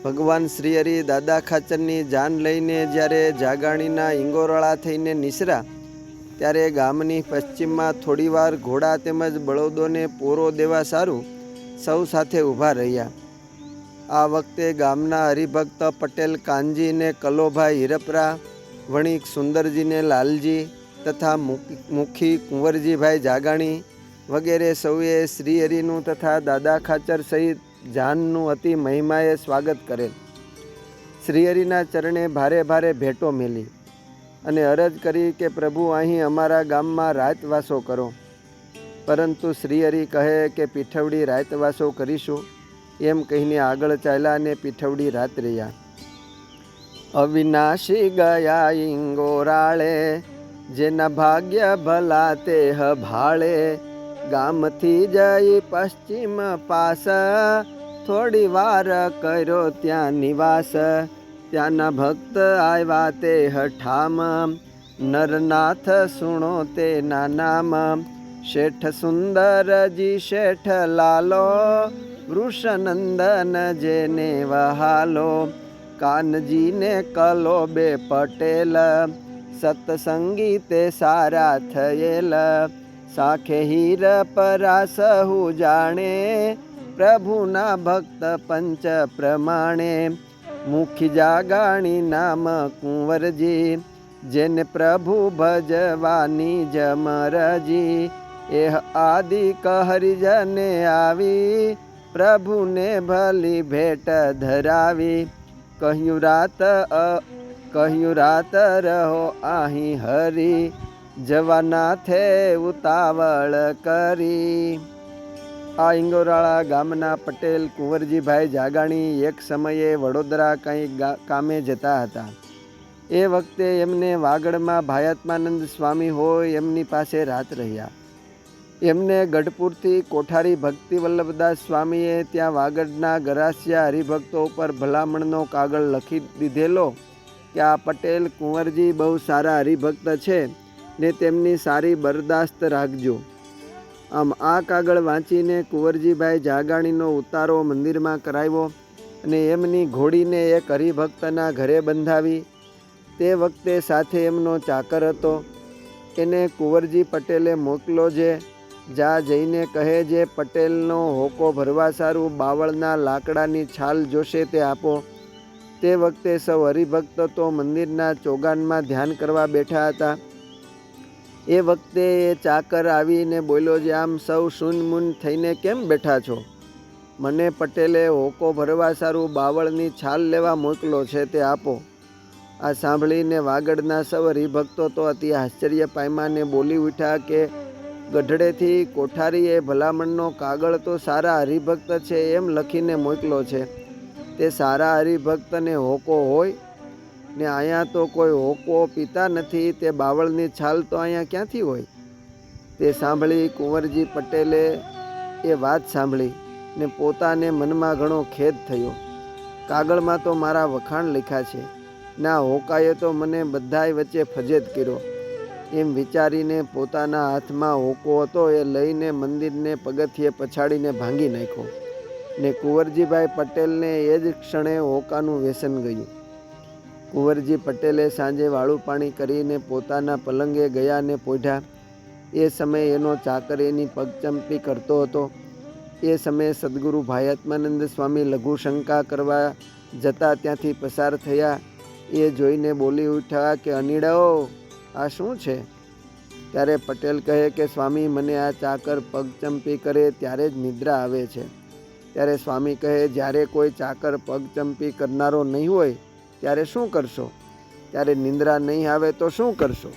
ભગવાન શ્રી હરિ દાદા ખાચરની જાન લઈને જ્યારે જાગાણીના ઈંગોરાળા થઈને નિસરા ત્યારે ગામની પશ્ચિમમાં થોડીવાર ઘોડા તેમજ બળદોને પોરો દેવા સારું સૌ સાથે ઊભા રહ્યા. આ વખતે ગામના હરિભક્ત પટેલ કાનજીને કલોભાઈ હિરપરા, વણિક સુંદરજીને લાલજી તથા મુખી કુંવરજીભાઈ જાગાણી વગેરે સૌએ શ્રીહરિનું તથા દાદા ખાચર સહિત જાનનું અતિ મહિમાએ સ્વાગત કરેલ. શ્રીહરિના ચરણે ભારે ભારે ભેટો મેલી અને અરજ કરી કે પ્રભુ અહીં અમારા ગામમાં રાતવાસો કરો. પરંતુ શ્રીહરિ કહે કે પીઠવડી રાતવાસો કરીશું એમ કહીને આગળ ચાલ્યા અને પીઠવડી રાત રહ્યા. અવિનાશી ગયા ઈંગોરાળે, જેના ભાગ્ય ભલા તે ભાળે. ગામથી જઈ પશ્ચિમ પાસ, થોડી વાર કર્યો ત્યાં નિવાસ. ત્યાંના ભક્ત આવ્યા તે ઠામ, નરનાથ સુણો તેના નામ. શેઠ સુંદરજી શેઠ લાલો, વૃષનંદન જેને વહાલો. કાનજીને કલો બે પટેલ, સત્સંગી તે સારા થયેલ. સાખે હીર પરા સહુ જાણે, પ્રભુના ભક્ત પંચ પ્રમાણે. મુખી જાગાણી નામ કુંવરજી, જેને પ્રભુ ભજવાની જમરજી. એહ આદિ કહરિજને આવી, પ્રભુને ભલી ભેટ ધરાવી. કહ્યું રાત રહો અહીં હરી, જવાનાથે ઉતાવળ કરી. આ ઈંગોરાળા ગામના પટેલ કુંવરજીભાઈ જાગાણી એક સમયે વડોદરા કંઈ કામે જતા હતા. એ વખતે એમને વાગડમાં ભાયાત્માનંદ સ્વામી હોય એમની પાસે રાત રહ્યા. એમને ગઢપુરથી કોઠારી ભક્તિવલ્લભદાસ સ્વામીએ ત્યાં વાગડના ગરાસિયા હરિભક્તો ઉપર ભલામણનો કાગળ લખી દીધેલો કે આ પટેલ કુંવરજી બહુ સારા હરિભક્ત છે ને તેમની સારી બરદાસ્ત રાખજો. આમ આ કાગળ વાંચીને કુંવરજીભાઈ જાગાણીનો ઉતારો મંદિરમાં કરાવ્યો અને એમની ઘોડીને એક હરિભક્તના ઘરે બંધાવી. તે વખતે સાથે એમનો ચાકર હતો. એને કુંવરજી પટેલે મોકલો છે. જા જઈને કહે જે પટેલનો હોકો ભરવા સારું બાવળના લાકડાની છાલ જોશે તે આપો. તે વખતે સૌ હરિભક્ત તો મંદિરના ચોગાનમાં ધ્યાન કરવા બેઠા હતા. એ વખતે એ ચાકર આવીને બોલ્યો છે, આમ સૌ શૂનમૂન થઈને કેમ બેઠા છો? મને પટેલે હોકો ભરવા સારું બાવળની છાલ લેવા મોકલો છે તે આપો. આ સાંભળીને વાગડના સૌ હરિભક્તો તો અતિ આશ્ચર્ય પામ્યા ને બોલી ઉઠ્યા કે ગઢડેથી કોઠારીએ ભલામણનો કાગળ તો સારા હરિભક્ત છે એમ લખીને મોકલો છે. તે સારા હરિભક્તને હોકો હોય ને અહીંયા તો કોઈ હોકો પીતા નથી. તે બાવળની છાલ તો અહીંયા ક્યાંથી હોય? તે સાંભળી કુંવરજી પટેલે એ વાત સાંભળી ને પોતાને મનમાં ઘણો ખેદ થયો. કાગળમાં તો મારા વખાણ લખ્યા છે, ના હોકાએ તો મને બધાય વચ્ચે ફજેત કર્યો. એમ વિચારીને પોતાના હાથમાં હોકો હતો એ લઈને મંદિરને પગથિયે પછાડીને ભાંગી નાખ્યો ને કુંવરજીભાઈ પટેલને એ જ ક્ષણે હોકાનું વ્યસન ગયું. કુંવરજી પટેલે સાંજે વાળું પાણી કરીને પોતાના પલંગે ગયા ને પોઢ્યા. એ સમયે એનો ચાકર એની પગચંપી કરતો હતો. એ સમયે સદગુરુ ભાયાત્માનંદ સ્વામી લઘુશંકા કરવા જતા ત્યાંથી પસાર થયા. એ જોઈને બોલી ઉઠ્યા કે અનીડાઓ, આ શું છે? ત્યારે પટેલ કહે કે સ્વામી, મને આ ચાકર પગચંપી કરે ત્યારે જ નિદ્રા આવે છે. ત્યારે સ્વામી કહે, જ્યારે કોઈ ચાકર પગચંપી કરનારો નહીં હોય ત્યારે શું કરશો? ત્યારે નિંદ્રા નહીં આવે તો શું કરશો?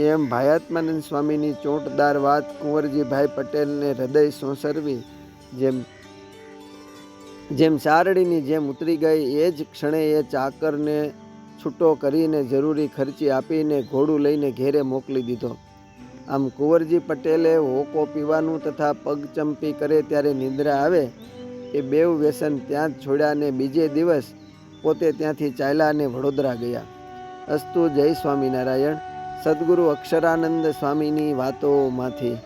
એમ ભાયાત્માનંદ સ્વામીની ચોંટદાર વાત કુંવરજીભાઈ પટેલને હૃદય સોંસરવી જેમ સારડીની જેમ ઉતરી ગઈ. એ જ ક્ષણે એ ચાકરને છૂટો કરીને જરૂરી ખર્ચી આપીને ઘોડું લઈને ઘેરે મોકલી દીધો. આમ કુંવરજી પટેલે હોકો પીવાનું તથા પગચંપી કરે ત્યારે નિંદ્રા આવે એ બેવ વ્યસન ત્યાં જ છોડ્યા ને બીજે દિવસ પોતે ત્યાંથી ચાલ્યા અને વડોદરા ગયા. અસ્તુ. જય સ્વામિનારાયણ. સદગુરુ અક્ષરાનંદ સ્વામીની વાતોમાંથી.